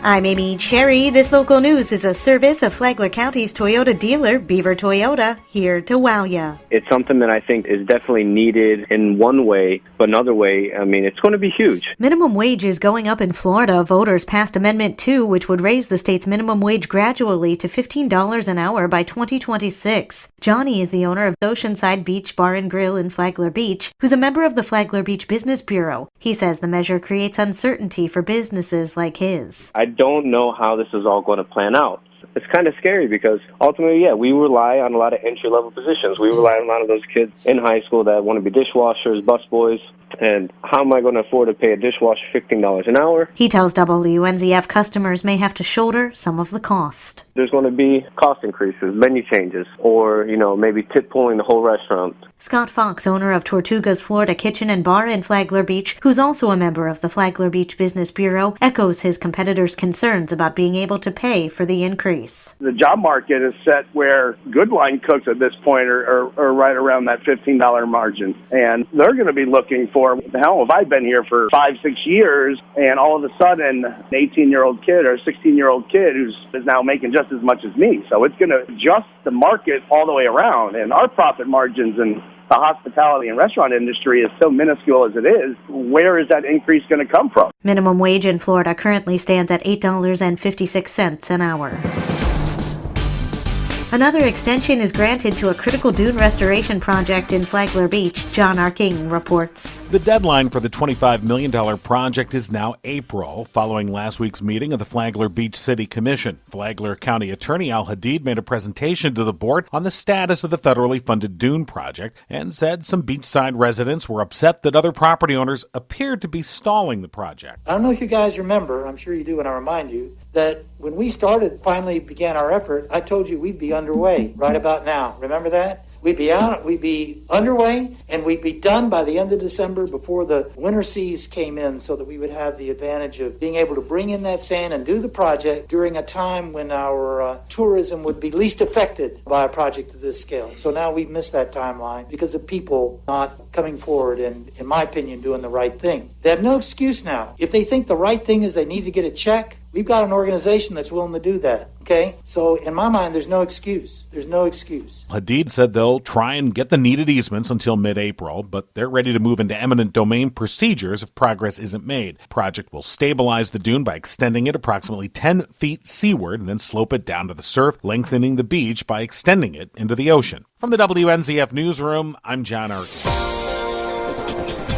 I'm Amy Cherry. This local news is a service of Flagler County's Toyota dealer, Beaver Toyota, here to wow ya. It's something that I think is definitely needed in one way, but another way, it's going to be huge. Minimum wage is going up in Florida. Voters passed Amendment 2, which would raise the state's minimum wage gradually to $15 an hour by 2026. Johnny is the owner of Oceanside Beach Bar and Grill in Flagler Beach, who's a member of the Flagler Beach Business Bureau. He says the measure creates uncertainty for businesses like his. I don't know how this is all going to plan out. It's kind of scary because ultimately, we rely on a lot of entry-level positions. We rely on a lot of those kids in high school that want to be dishwashers, busboys, and how am I going to afford to pay a dishwasher $15 an hour? He tells WNZF customers may have to shoulder some of the cost. There's going to be cost increases, menu changes, or, maybe tip pulling the whole restaurant. Scott Fox, owner of Tortuga's Florida Kitchen and Bar in Flagler Beach, who's also a member of the Flagler Beach Business Bureau, echoes his competitors' concerns about being able to pay for the increase. The job market is set where good line cooks at this point are right around that $15 margin. And they're going to be looking for, hell, if I've been here for 5-6 years and all of a sudden an 18-year-old kid or a 16-year-old kid is now making just as much as me. So it's going to adjust the market all the way around. And our profit margins in the hospitality and restaurant industry is so minuscule as it is. Where is that increase going to come from? Minimum wage in Florida currently stands at $8.56 an hour. Another extension is granted to a critical dune restoration project in Flagler Beach. John Arking reports. The deadline for the $25 million project is now April, following last week's meeting of the Flagler Beach City Commission. Flagler County Attorney Al Hadid made a presentation to the board on the status of the federally funded dune project and said some beachside residents were upset that other property owners appeared to be stalling the project. I don't know if you guys remember, I'm sure you do when I remind you, that when we finally began our effort, I told you we'd be underway right about now. Remember that? We'd be underway, and we'd be done by the end of December before the winter seas came in so that we would have the advantage of being able to bring in that sand and do the project during a time when our tourism would be least affected by a project of this scale. So now we've missed that timeline because of people not coming forward and, in my opinion, doing the right thing. They have no excuse now. If they think the right thing is they need to get a check, we've got an organization that's willing to do that, okay? So in my mind, there's no excuse. There's no excuse. Hadid said they'll try and get the needed easements until mid-April, but they're ready to move into eminent domain procedures if progress isn't made. The project will stabilize the dune by extending it approximately 10 feet seaward and then slope it down to the surf, lengthening the beach by extending it into the ocean. From the WNZF Newsroom, I'm John Arkin.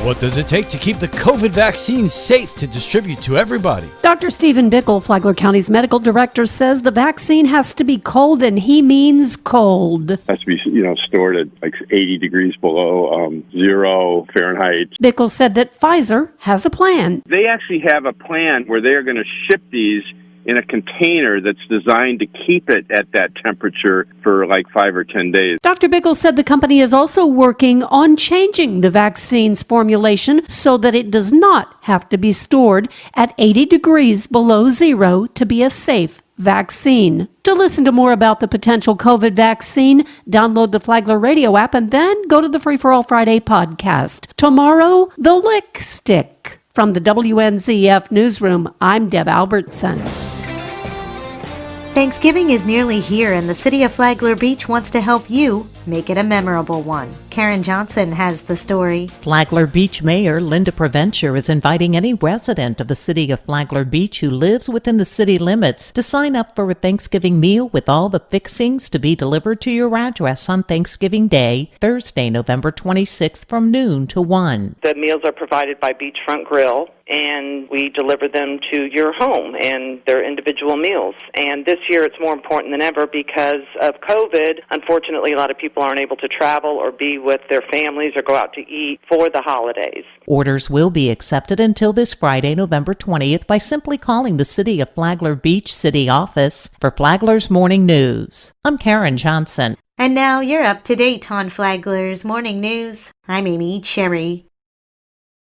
What does it take to keep the COVID vaccine safe to distribute to everybody? Dr. Stephen Bickle, Flagler County's medical director, says the vaccine has to be cold, and he means cold. It has to be, stored at like 80 degrees below 0 Fahrenheit. Bickle said that Pfizer has a plan. They actually have a plan where they're going to ship these in a container that's designed to keep it at that temperature for like 5 or 10 days. Dr. Bickle said the company is also working on changing the vaccine's formulation so that it does not have to be stored at 80 degrees below 0 to be a safe vaccine. To listen to more about the potential COVID vaccine, download the Flagler radio app and then go to the Free for All Friday podcast. Tomorrow, the Lick Stick. From the WNZF Newsroom, I'm Deb Albertson. Thanksgiving is nearly here, and the city of Flagler Beach wants to help you make it a memorable one. Karen Johnson has the story. Flagler Beach Mayor Linda Provencher is inviting any resident of the city of Flagler Beach who lives within the city limits to sign up for a Thanksgiving meal with all the fixings to be delivered to your address on Thanksgiving Day, Thursday, November 26th from noon to 1. The meals are provided by Beachfront Grill, and we deliver them to your home, and they're individual meals. And this year it's more important than ever because of COVID. Unfortunately, a lot of people aren't able to travel or be with their families or go out to eat for the holidays. Orders will be accepted until this Friday, November 20th, by simply calling the City of Flagler Beach City Office. For Flagler's Morning News, I'm Karen Johnson. And now you're up to date on Flagler's Morning News. I'm Amy Cherry.